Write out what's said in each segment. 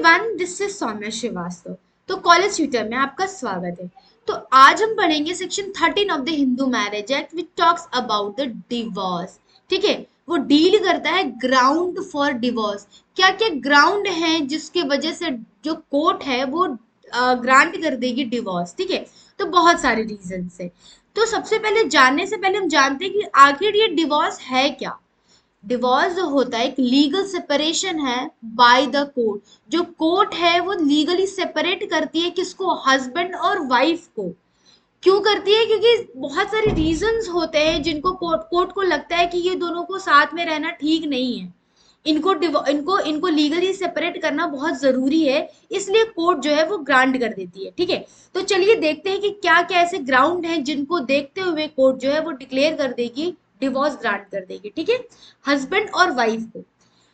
Everyone, this is Saumya Srivastava. तो college tutor में आपका स्वागत है। तो आज हम पढ़ेंगे section 13 of the Hindu marriage act which talks about the divorce. ठीक है, वो डील करता है ग्राउंड फॉर डिवोर्स। क्या क्या ग्राउंड है जिसके वजह से जो कोर्ट है वो ग्रांट कर देगी डिवोर्स। ठीक है, तो बहुत सारे रीजन है। तो सबसे पहले जानने से पहले हम जानते हैं कि आखिर ये डिवोर्स है क्या। डिवोर्स जो होता है एक लीगल सेपरेशन है बाय द कोर्ट। जो कोर्ट है वो लीगली सेपरेट करती है किसको, हस्बैंड और वाइफ को। क्यों करती है? क्योंकि बहुत सारे रीजंस होते हैं जिनको कोर्ट को लगता है कि ये दोनों को साथ में रहना ठीक नहीं है। इनको इनको लीगली सेपरेट करना बहुत जरूरी है, इसलिए कोर्ट जो है वो ग्रांट कर देती है। ठीक है, तो चलिए देखते हैं कि क्या क्या ऐसे ग्राउंड हैं जिनको देखते हुए कोर्ट जो है वो डिक्लेयर कर देगी, डिवोर्स ग्रांट कर देगी। ठीक है, हस्बैंड और वाइफ को।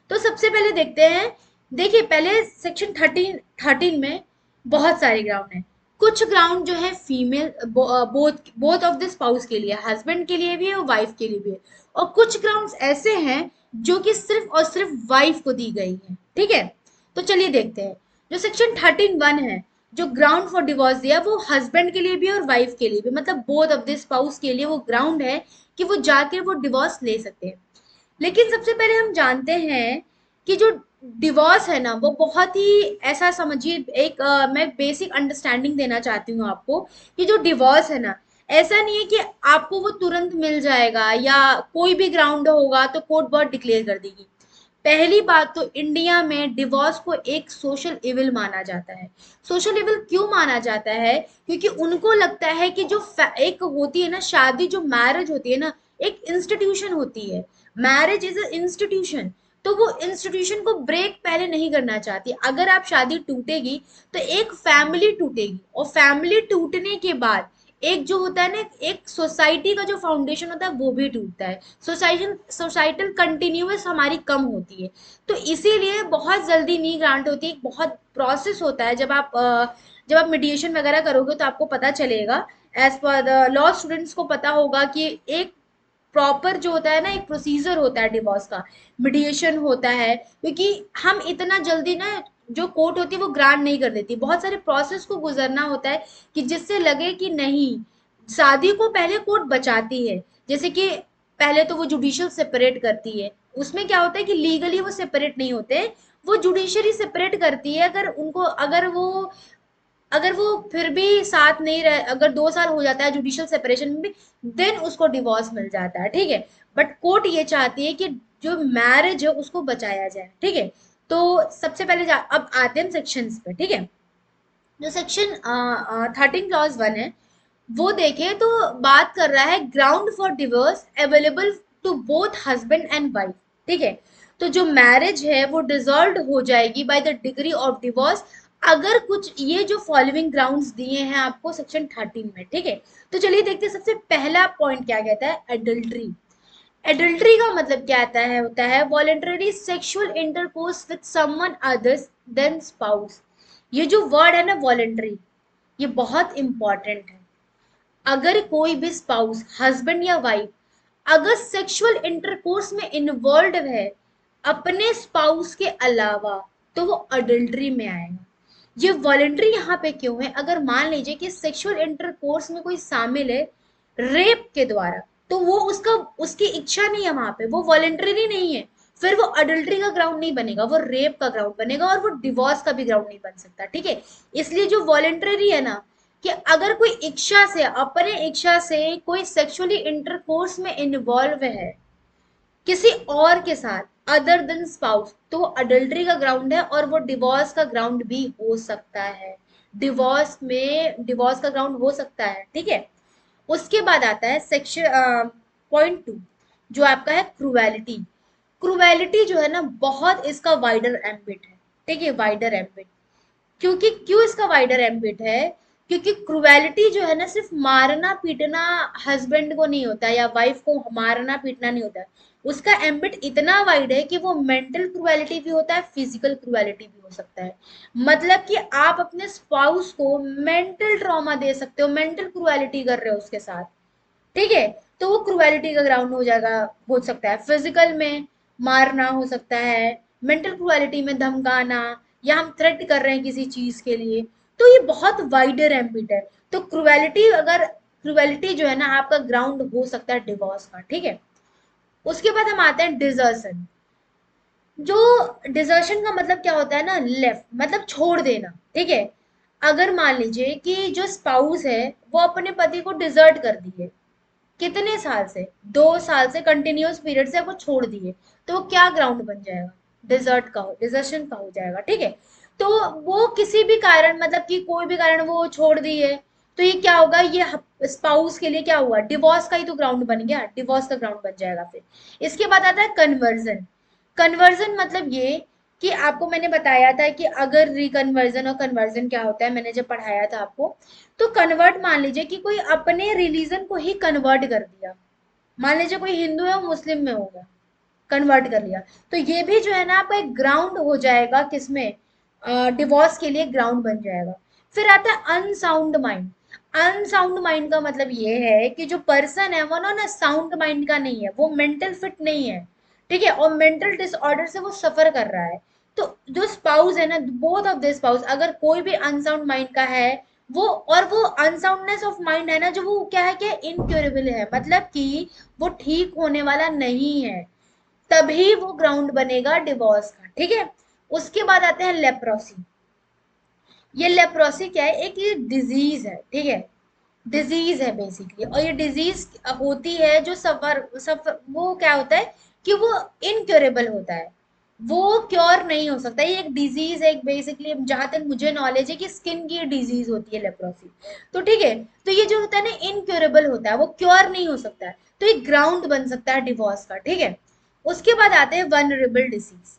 तो सबसे पहले देखते हैं। देखिए, पहले सेक्शन 13 में बहुत सारे ग्राउंड हैं। कुछ ग्राउंड जो है female both both of the spouse के लिए, हस्बैंड के लिए भी है और वाइफ के लिए भी है। और कुछ ग्राउंड्स ऐसे हैं जो कि सिर्फ और सिर्फ वाइफ को दी गई है। ठीक है, तो चलिए देखते हैं। जो सेक्शन 13(1) है, जो ग्राउंड फॉर डिवोर्स दिया, वो हस्बैंड के लिए भी और वाइफ के लिए भी, मतलब बोथ ऑफ द स्पाउस के लिए वो ग्राउंड है कि वो जाके वो डिवोर्स ले सकते हैं। लेकिन सबसे पहले हम जानते हैं कि जो डिवोर्स है ना, वो बहुत ही ऐसा समझिए, एक मैं बेसिक अंडरस्टैंडिंग देना चाहती हूँ आपको कि जो डिवोर्स है ना, ऐसा नहीं है कि आपको वो तुरंत मिल जाएगा या कोई भी ग्राउंड होगा तो कोर्ट बहुत डिक्लेयर कर देगी। पहली बात तो इंडिया में डिवोर्स को एक सोशल इविल माना जाता है। सोशल इविल क्यों माना जाता है? क्योंकि उनको लगता है कि जो एक होती है ना शादी, जो मैरिज होती है ना, एक इंस्टीट्यूशन होती है। Marriage is a institution. तो वो इंस्टीट्यूशन को ब्रेक पहले नहीं करना चाहती। अगर आप शादी टूटेगी तो एक फैमिली टूटेगी, और फैमिली टूटने के बाद एक जो होता है ना, एक सोसाइटी का जो फाउंडेशन होता है वो भी टूटता है। सोसाइटल कंटिन्यूअस हमारी कम होती है। तो इसीलिए बहुत जल्दी नी ग्रांट होती है। एक बहुत प्रोसेस होता है। जब आप मीडिएशन वगैरह करोगे तो आपको पता चलेगा। As per the law students को पता होगा कि एक प्रॉपर जो होता है ना, एक प्रोसीजर होता है डिवोर्स का, मीडिएशन होता है। क्योंकि हम इतना जल्दी ना, जो कोर्ट होती है वो ग्रांट नहीं कर देती, बहुत सारे प्रोसेस को गुजरना होता है कि जिससे लगे कि नहीं, शादी को पहले कोर्ट बचाती है। जैसे कि पहले तो वो जुडिशियल सेपरेट करती है। उसमें क्या होता है कि लीगली वो सेपरेट नहीं होते, वो जुडिशरी सेपरेट करती है। अगर वो फिर भी साथ नहीं रह, अगर 2 साल हो जाता है जुडिशियल सेपरेशन में भी, देन उसको डिवोर्स मिल जाता है। ठीक है, बट कोर्ट ये चाहती है कि जो मैरिज है उसको बचाया जाए। ठीक है, तो सबसे पहले अब आते हैं सेक्शंस पे। ठीक है, जो सेक्शन 13 क्लॉज 1 है, वो देखे तो बात कर रहा है ground for divorce available to both husband and wife. ठीक है, तो जो मैरिज है वो डिसॉल्व हो जाएगी by the degree of divorce, अगर कुछ ये जो फॉलोइंग ग्राउंड्स दिए हैं आपको सेक्शन 13 में। ठीक है, तो चलिए देखते हैं। सबसे पहला पॉइंट क्या कहता है, एडल्ट्री। एडल्ट्री का मतलब क्या आता है, होता है voluntary sexual intercourse with someone others than spouse. ये जो वर्ड है ना, वॉलेंटरी, ये बहुत इंपॉर्टेंट है। अगर कोई भी स्पाउस, हस्बैंड या वाइफ, अगर सेक्सुअल इंटरकोर्स में इन्वॉल्व है अपने स्पाउस के अलावा, तो वो अडल्ट्री में आएगा। ये वॉलेंट्री यहाँ पे क्यों है? अगर मान लीजिए कि सेक्सुअल इंटरकोर्स में कोई शामिल है रेप के द्वारा, तो वो उसका उसकी इच्छा नहीं है, वहां पे वो वॉलेंटरी नहीं है, फिर वो अडल्ट्री का ग्राउंड नहीं बनेगा, वो रेप का ग्राउंड बनेगा, और वो डिवोर्स का भी ग्राउंड नहीं बन सकता। ठीक है, इसलिए जो वॉलेंटरी है ना, कि अगर कोई इच्छा से, अपने इच्छा से कोई सेक्सुअली इंटरकोर्स में इन्वॉल्व है किसी और के साथ अदर देन स्पाउस, तो वो अडल्ट्री का ग्राउंड है, और वो डिवोर्स का ग्राउंड भी हो सकता है। डिवोर्स का ग्राउंड हो सकता है। ठीक है, उसके बाद आता है सेक्शन पॉइंट 2, जो आपका है क्रूएलिटी। क्रूएलिटी जो है ना, बहुत इसका वाइडर एम्बिट है। ठीक है, वाइडर एम्बिट। क्योंकि क्यों इसका वाइडर एम्बिट है? क्योंकि क्रुएलिटी जो है ना, सिर्फ मारना पीटना हस्बैंड को नहीं होता, या वाइफ को मारना पीटना नहीं होता। उसका एम्बिट इतना वाइड है कि वो मेंटल क्रुएलिटी भी होता है, फिजिकल क्रुएलिटी भी हो सकता है। मतलब कि आप अपने स्पाउस को मेंटल ट्रॉमा दे सकते हो, मेंटल क्रुएलिटी कर रहे हो उसके साथ। ठीक है, तो वो क्रुएलिटी का ग्राउंड हो जाएगा। हो सकता है फिजिकल में मारना, हो सकता है मेंटल क्रुएलिटी में धमकाना, या हम थ्रेट कर रहे हैं किसी चीज के लिए, तो ये बहुत वाइडर एम्बिट है। तो क्रुएलिटी जो है ना आपका ग्राउंड हो सकता है डिवोर्स का, ठीक है। उसके बाद हम आते हैं डिजर्शन। जो डिजर्शन का मतलब क्या होता है ना, लेफ्ट मतलब छोड़ देना, ठीक है। अगर मान लीजिए कि जो स्पाउस है वो अपने पति को डिजर्ट कर दिए, कितने साल से, 2 साल से कंटिन्यूअस पीरियड से वो छोड़ दिए, तो वो क्या ग्राउंड बन जाएगा, डिजर्शन का हो जाएगा, ठीक है। तो वो किसी भी कारण, मतलब कि कोई भी कारण वो छोड़ दिए, तो ये क्या होगा, ये स्पाउस के लिए क्या हुआ, डिवोर्स का ही तो ग्राउंड बन गया, डिवोर्स का ग्राउंड बन जाएगा फिर। इसके बाद आता है कन्वर्जन। कन्वर्जन मतलब ये कि आपको मैंने बताया था कि अगर रिकन्वर्जन और कन्वर्जन क्या होता है, मैंने जब पढ़ाया था आपको, तो कन्वर्ट मान लीजिए कि कोई अपने रिलीजन को ही कन्वर्ट कर दिया। मान लीजिए कोई हिंदू है वो मुस्लिम में हो गया, कन्वर्ट कर लिया, तो ये भी जो है ना आपका एक ग्राउंड हो जाएगा, किसमें, डिवोर्स के लिए ग्राउंड बन जाएगा। फिर आता है अनसाउंड माइंड। अनसाउंड माइंड का मतलब ये है कि जो पर्सन है वो ना साउंड माइंड का नहीं है, वो मेंटल फिट नहीं है, ठीक है, और मेंटल डिसऑर्डर से वो सफर कर रहा है। तो जो स्पाउस है ना, बोथ ऑफ द स्पाउस, अगर कोई भी अनसाउंड माइंड का है, वो, और वो अनसाउंडनेस ऑफ माइंड है ना, जो वो क्या है, कि इनक्योरेबल है, मतलब कि वो ठीक होने वाला नहीं है, तभी वो ग्राउंड बनेगा डिवोर्स का, ठीक है। उसके बाद आते हैं लेप्रोसी। ये लेप्रोसी क्या है, एक ये डिजीज है, ठीक है, डिजीज है बेसिकली, और ये डिजीज होती है जो सफर वो क्या होता है कि वो इनक्योरेबल होता है, वो क्योर नहीं हो सकता। ये एक डिजीज है, एक बेसिकली जहां तक मुझे नॉलेज है कि स्किन की डिजीज होती है लेप्रोसी, तो ठीक है। तो ये जो होता है ना इनक्योरेबल होता है, वो क्योर नहीं हो सकता है, तो ये ग्राउंड बन सकता है डिवोर्स का, ठीक है। उसके बाद आते हैं वनरेबल डिसीज।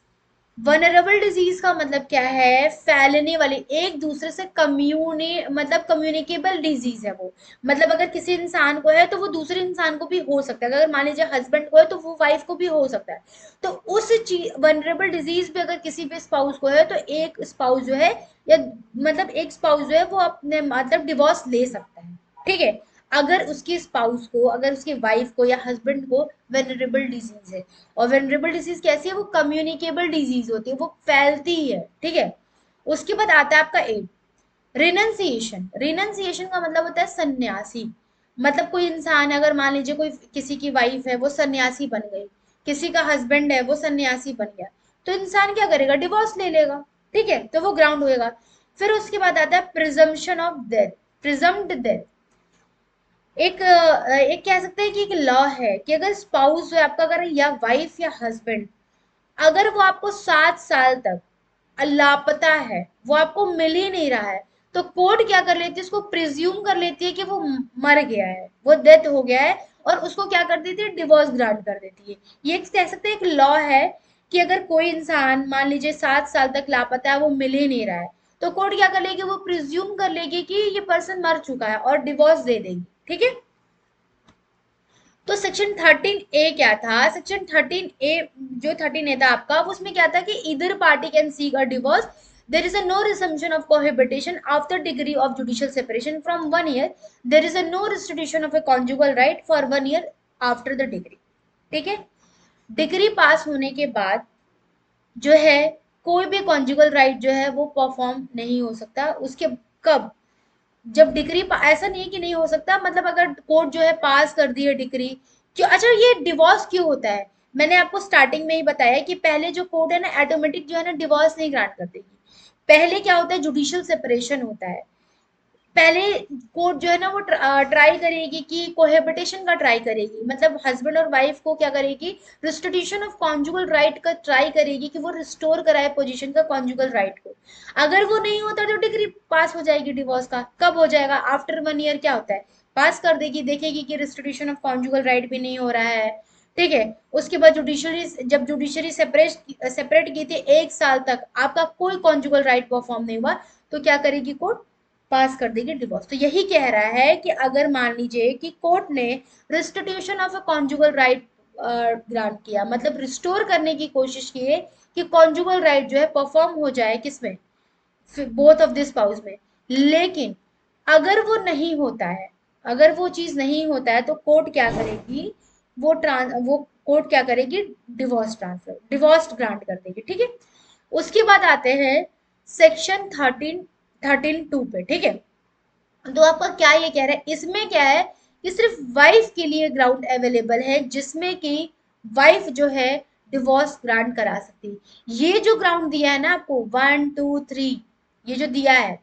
वनरेबल डिजीज का मतलब क्या है, फैलने वाली, एक दूसरे से मतलब कम्युनिकेबल डिजीज है वो, मतलब अगर किसी इंसान को है तो वो दूसरे इंसान को भी हो सकता है, अगर मान लीजिए हस्बैंड को है तो वो वाइफ को भी हो सकता है। तो उस चीज वनरेबल डिजीज पे अगर किसी भी स्पाउस को है, तो एक स्पाउस जो है, या मतलब एक स्पाउस जो है वो अपने मतलब डिवोर्स ले सकता है, ठीक है। अगर उसकी स्पाउस को, अगर उसकी वाइफ को या हस्बैंड को वेनरेबल डिजीज है, और वेनरेबल डिजीज कैसी है, वो कम्युनिकेबल डिजीज होती है, वो फैलती है, ठीक है। उसके बाद आता है आपका एड, रिनंसिएशन। रिनंसिएशन का मतलब होता है सन्यासी। मतलब कोई इंसान, अगर मान लीजिए कोई किसी की वाइफ है वो सन्यासी बन गई, किसी का हस्बैंड है वो सन्यासी बन गया, तो इंसान क्या करेगा, डिवोर्स ले लेगा, ठीक है, तो वो ग्राउंड होएगा। फिर उसके बाद आता है प्रिजम्पशन ऑफ डेथ, प्रिजम्ड डेथ। एक कह सकते हैं कि एक लॉ है कि अगर स्पाउस जो है आपका, अगर या वाइफ या हस्बैंड, अगर वो आपको 7 साल तक लापता है, वो आपको मिल ही नहीं रहा है, तो कोर्ट क्या कर लेती है, उसको प्रिज्यूम कर लेती है कि वो मर गया है, वो डेथ हो गया है, और उसको क्या कर देती है, डिवोर्स ग्रांट कर देती है। ये एक कह सकते हैं एक लॉ है कि अगर कोई इंसान मान लीजिए 7 साल तक लापता है, वो मिल ही नहीं रहा है, तो कोर्ट क्या कर लेगी, वो प्रिज्यूम कर लेगी कि ये पर्सन मर चुका है और डिवोर्स दे देगी, ठीक है। तो सेक्शन 13A क्या था, सेक्शन 13A, जो 13A था आपका, उसमें क्या था कि इधर party can seek a divorce, there is a no resumption of cohabitation after degree of judicial separation from 1 year, there is a no restitution of a conjugal right for 1 year after the degree, ठीक है। Degree पास होने के बाद जो है कोई भी conjugal right जो है वो परफॉर्म नहीं हो सकता उसके, कब, जब डिग्री, ऐसा नहीं है कि नहीं हो सकता, मतलब अगर कोर्ट जो है पास कर दी है डिग्री, क्यों, अच्छा ये डिवोर्स क्यों होता है, मैंने आपको स्टार्टिंग में ही बताया कि पहले जो कोर्ट है ना ऑटोमेटिक जो है ना डिवोर्स नहीं ग्रांट कर देगी। पहले क्या होता है, जुडिशियल सेपरेशन होता है। पहले कोर्ट जो है ना वो ट्राई करेगी कि कोहेबिटेशन का ट्राई करेगी, मतलब हस्बैंड और वाइफ को क्या करेगी, रिस्टिट्यूशन ऑफ कॉन्जुगल राइट का ट्राई करेगी कि वो रिस्टोर कराए पोजीशन का कॉन्जुगल राइट को। अगर वो नहीं होता तो डिग्री पास हो जाएगी डिवोर्स का, कब हो जाएगा, आफ्टर 1 ईयर क्या होता है, पास कर देगी, देखेगी कि रिस्टिट्यूशन ऑफ कॉन्जुगल राइट भी नहीं हो रहा है, ठीक है। उसके बाद जुडिशरी, जब जुडिशरी सेपरेट की थी 1 साल तक आपका कोई कॉन्जुगल राइट परफॉर्म नहीं हुआ, तो क्या करेगी कोर्ट, पास कर देगी डिवोर्स। तो यही कह रहा है कि अगर मान लीजिए कि कोर्ट ने restitution of a conjugal right grant किया, मतलब रिस्टोर करने की कोशिश की है कि कॉन्जुगल राइट जो है परफॉर्म हो जाए किसमें, बोथ ऑफ द स्पाउस में, लेकिन अगर वो नहीं होता है, अगर वो चीज नहीं होता है, तो कोर्ट क्या करेगी, वो कोर्ट क्या करेगी, डिवोर्स ग्रांट कर देगी, ठीक है। उसके बाद आते हैं सेक्शन 13 2 पे, ठीक है। तो आपका क्या ये कह रहा है, इसमें क्या है कि सिर्फ वाइफ के लिए ग्राउंड अवेलेबल है जिसमें कि वाइफ जो है डिवोर्स ग्रांट करा सकती है। ये जो ग्राउंड दिया है ना आपको 1 2 3, ये जो दिया है,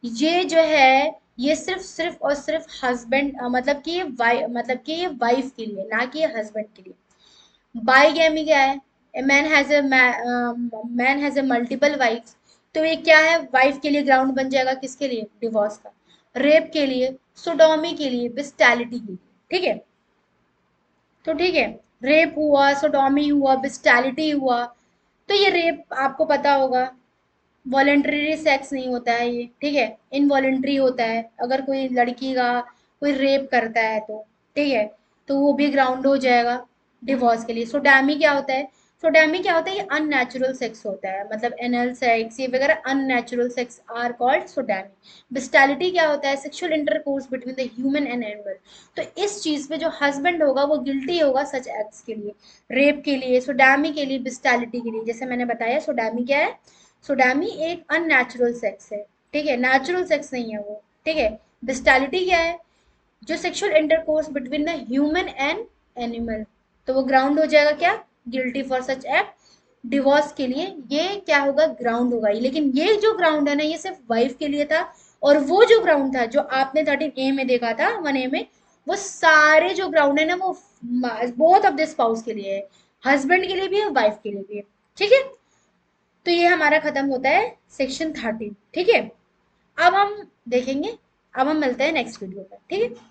ये जो है ये सिर्फ सिर्फ और सिर्फ हस्बैंड मतलब कि ये वाइफ के लिए, ना कि हस्बैंड के लिए। बाईगैमी क्या है, a man has a multiple wifes, तो ये क्या है, वाइफ के लिए ग्राउंड बन जाएगा, किसके लिए, डिवोर्स का। रेप के लिए, सोडोमी के लिए, बिस्टैलिटी के लिए, ठीक है। तो ठीक है, रेप हुआ, सोडोमी हुआ, बिस्टैलिटी हुआ, तो ये रेप आपको पता होगा वॉलेंटरी सेक्स नहीं होता है ये, ठीक है, इनवॉलेंट्री होता है। अगर कोई लड़की का कोई रेप करता है तो, ठीक है, तो वो भी ग्राउंड हो जाएगा डिवोर्स के लिए। सोडामी क्या होता है, सोडामी क्या होता है, ये अननेचुरल सेक्स होता है, मतलब एनल सेक्स ये वगैरह अननेचुरल सेक्स आर कॉल्ड सोडामी। बिस्टैलिटी क्या होता है, sexual intercourse between the human and animal. तो इस चीज पे जो हस्बैंड होगा वो गिल्टी होगा सच एक्ट्स के लिए, रेप के लिए, सोडामी के लिए, बिस्टैलिटी के लिए। जैसे मैंने बताया सोडामी क्या है, सोडामी एक अननेचुरल सेक्स है, ठीक है, नेचुरल सेक्स नहीं है वो, ठीक है। बिस्टैलिटी क्या है, जो sexual intercourse between the human and animal, तो वो ग्राउंड हो जाएगा क्या, guilty for such act. Divorce के लिए ये क्या होगा, ग्राउंड होगा। लेकिन ये जो ग्राउंड है ना, ये सिर्फ वाइफ के लिए था, और वो जो ग्राउंड था जो आपने 13A में देखा था, 1A में, वो सारे जो ग्राउंड है ना वो बोथ ऑफ द स्पाउस के लिए है, हस्बैंड के लिए भी है, वाइफ के लिए भी है, ठीक है। तो ये हमारा खत्म होता है सेक्शन 13, ठीक है। अब हम देखेंगे, अब हम मिलते हैं नेक्स्ट वीडियो में, ठीक है।